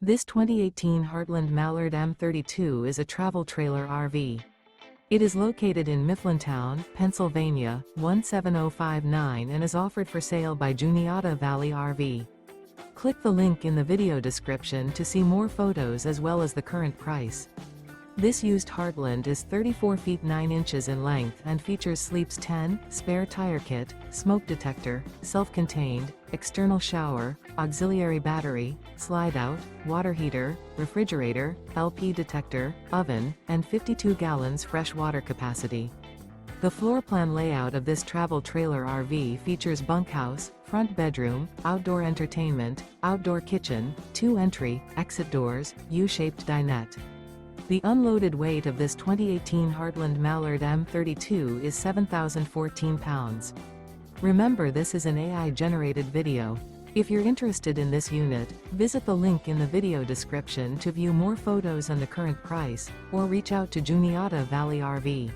This 2018 Heartland Mallard M32 is a travel trailer RV. It is located in Mifflintown, Pennsylvania, 17059 and is offered for sale by Juniata Valley RV. Click the link in the video description to see more photos as well as the current price. This used Heartland is 34 feet 9 inches in length and features sleeps 10, spare tire kit, smoke detector, self-contained, external shower, auxiliary battery, slide-out, water heater, refrigerator, LP detector, oven, and 52 gallons fresh water capacity. The floor plan layout of this travel trailer RV features bunkhouse, front bedroom, outdoor entertainment, outdoor kitchen, 2 entry, exit doors, U-shaped dinette. The unloaded weight of this 2018 Heartland Mallard M32 is 7,014 pounds. Remember, this is an AI-generated video. If you're interested in this unit, visit the link in the video description to view more photos and the current price, or reach out to Juniata Valley RV.